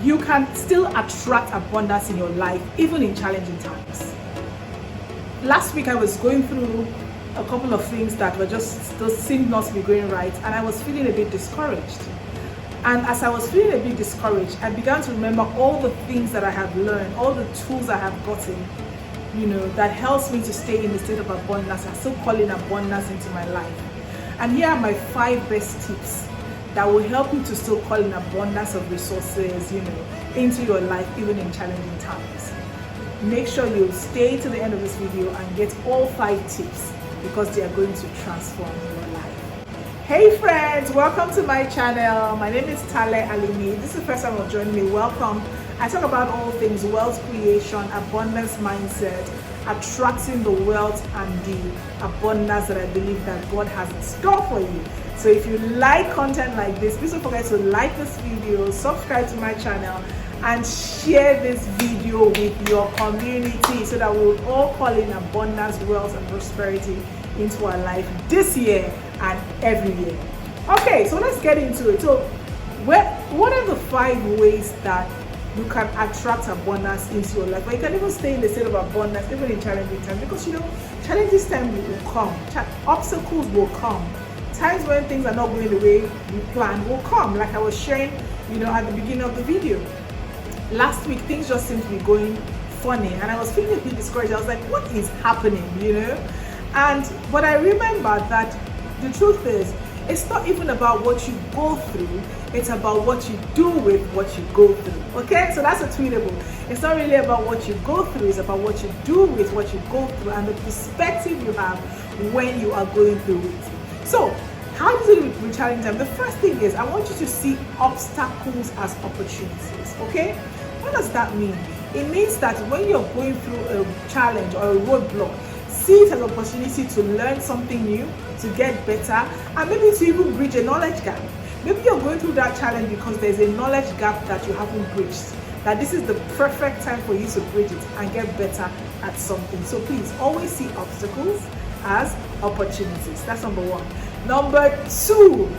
you can still attract abundance in your life, even in challenging times. Last week I was going through a couple of things that were just seemed not to be going right, and I was feeling a bit discouraged. And as I was feeling a bit discouraged, I began to remember all the things that I have learned, all the tools I have gotten, that helps me to stay in the state of abundance and still calling abundance into my life. And here are my 5 best tips that will help you to still call in abundance of resources, into your life, even in challenging times. Make sure you stay to the end of this video and get all 5 tips, because they are going to transform your life. Hey friends, welcome to my channel. My name is Alimi. This is the first time you're joining me. Welcome. I talk about all things wealth creation, abundance mindset, attracting the wealth and the abundance that I believe that God has in store for you. So if you like content like this, please don't forget to like this video, subscribe to my channel, and share this video with your community so that we'll all call in abundance, wealth, and prosperity into our life this year and every year. Okay, so let's get into it. So what are the 5 ways that you can attract abundance into your life? But you can even stay in the state of abundance even in challenging times, because challenging times will come, obstacles will come, times when things are not going the way we planned will come. Like I was sharing at the beginning of the video, last week things just seemed to be going funny and I was feeling a bit discouraged. I was like, what is happening, but I remember that the truth is, it's not even about what you go through, it's about what you do with what you go through. Okay, so that's a tweetable. It's not really about what you go through, it's about what you do with what you go through and the perspective you have when you are going through it. So how do you do it with challenging time? The first thing is, I want you to see obstacles as opportunities. Okay, what does that mean? It means that when you're going through a challenge or a roadblock, see it as an opportunity to learn something new, to get better, and maybe to even bridge a knowledge gap. Maybe you're going through that challenge because there's a knowledge gap that you haven't bridged, that this is the perfect time for you to bridge it and get better at something. So please always see obstacles as opportunities. That's number 1. Number 2,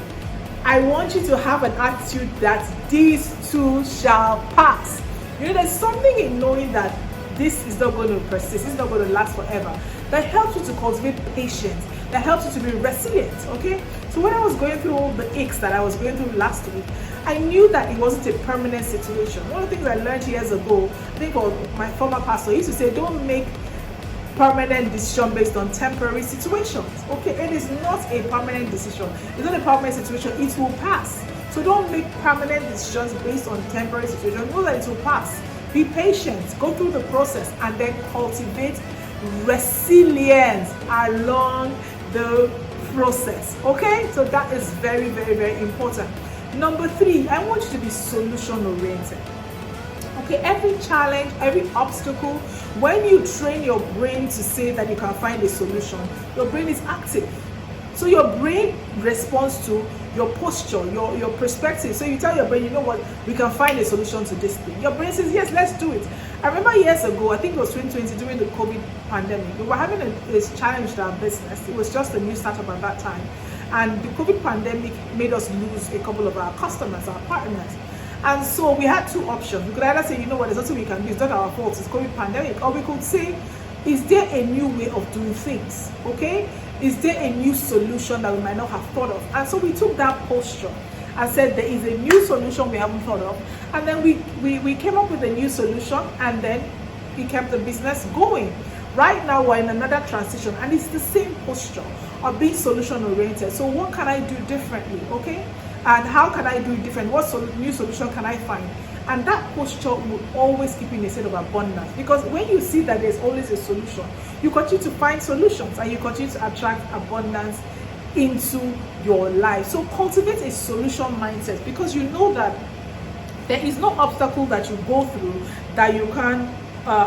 I want you to have an attitude that these too shall pass. There's something in knowing that this is not going to persist, it's not going to last forever, that helps you to cultivate patience, that helps you to be resilient. Okay, so when I was going through all the aches that I was going through last week, I knew that it wasn't a permanent situation. One of the things I learned years ago, I think my former pastor, he used to say, don't make permanent decision based on temporary situations. Okay, it is not a permanent decision, it's not a permanent situation, it will pass. So don't make permanent decisions based on temporary situations. Know that it will pass. Be patient, go through the process, and then cultivate resilience along the process. Okay, so that is very, very, very important. Number 3, I want you to be solution oriented. Okay, every challenge, every obstacle, when you train your brain to say that you can find a solution, your brain is active. So your brain responds to your posture, your perspective. So you tell your brain, you know what, we can find a solution to this thing. Your brain says, yes, let's do it. I remember years ago, I think it was 2020, during the COVID pandemic, we were having a challenge to our business. It was just a new startup at that time. And the COVID pandemic made us lose a couple of our customers, our partners. And so we had 2 options. We could either say, you know what, there's nothing we can do, it's not our fault, it's COVID pandemic. Or we could say, is there a new way of doing things? Okay? Is there a new solution that we might not have thought of? And so we took that posture and said there is a new solution we haven't thought of. And then we came up with a new solution, and then we kept the business going. Right now we're in another transition, and it's the same posture of being solution oriented. So what can I do differently? Okay? And how can I do it different? What new solution can I find? And that posture will always keep you in a state of abundance, because when you see that there's always a solution, you continue to find solutions and you continue to attract abundance into your life. So cultivate a solution mindset, because you know that there is no obstacle that you go through that you can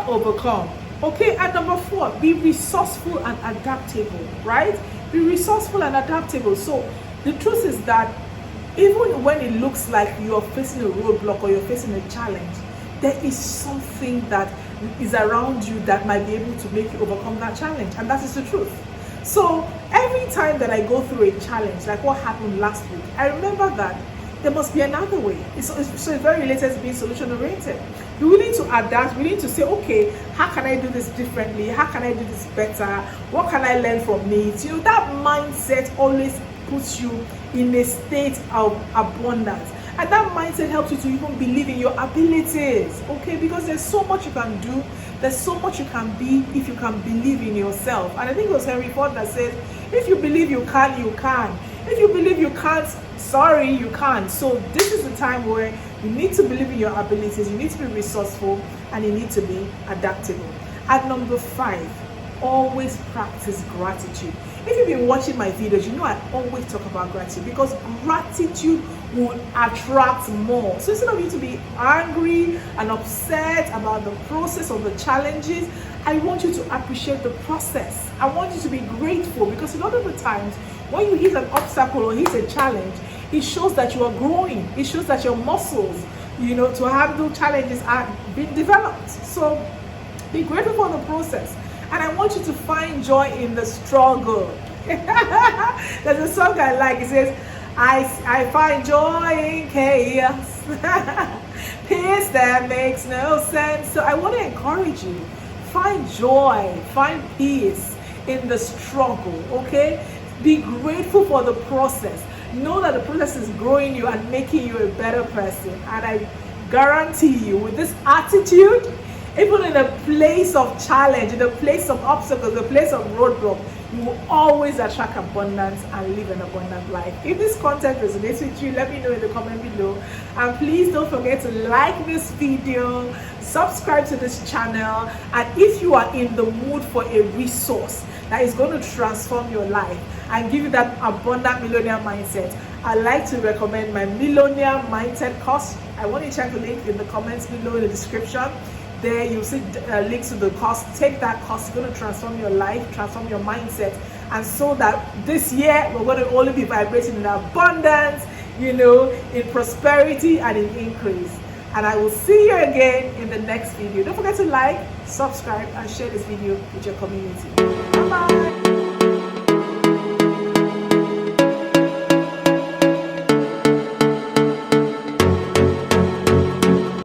overcome. Okay, and number 4, be resourceful and adaptable, right? Be resourceful and adaptable. So the truth is that even when it looks like you're facing a roadblock or you're facing a challenge, there is something that is around you that might be able to make you overcome that challenge, and that is the truth. So every time that I go through a challenge, like what happened last week, I remember that there must be another way. So it's very related to being solution oriented. Be willing to adapt, willing to say, okay, how can I do this differently? How can I do this better? What can I learn from it? You know, that mindset always puts you in a state of abundance. And that mindset helps you to even believe in your abilities, okay? Because there's so much you can do, there's so much you can be if you can believe in yourself. And I think it was Henry Ford that says, if you believe you can, you can. If you believe you can't, sorry, you can't. So this is the time where you need to believe in your abilities, you need to be resourceful, and you need to be adaptable. At number 5, always practice gratitude. If you've been watching my videos, you know I always talk about gratitude, because gratitude will attract more. So instead of you to be angry and upset about the process or the challenges, I want you to appreciate the process. I want you to be grateful, because a lot of the times when you hit an obstacle or hit a challenge, it shows that you are growing. It shows that your muscles, you know, to handle challenges are being developed. So be grateful for the process. And I want you to find joy in the struggle. There's a song I like. It says, I find joy in chaos. Peace that makes no sense. So I want to encourage you. Find joy. Find peace in the struggle. Okay? Be grateful for the process. Know that the process is growing you and making you a better person. And I guarantee you, with this attitude, even in a place of challenge, in a place of obstacles, a place of roadblock, you will always attract abundance and live an abundant life. If this content resonates with you, let me know in the comment below. And please don't forget to like this video, subscribe to this channel, and if you are in the mood for a resource that is going to transform your life and give you that abundant millionaire mindset, I'd like to recommend my Millionaire Mindset course. I want you to check the link in the comments below in the description. There you'll see links to the course. Take that course. It's going to transform your life, transform your mindset, and so that this year we're going to only be vibrating in abundance, you know, in prosperity and in increase. And I will see you again in the next video. Don't forget to like, subscribe, and share this video with your community. Bye bye.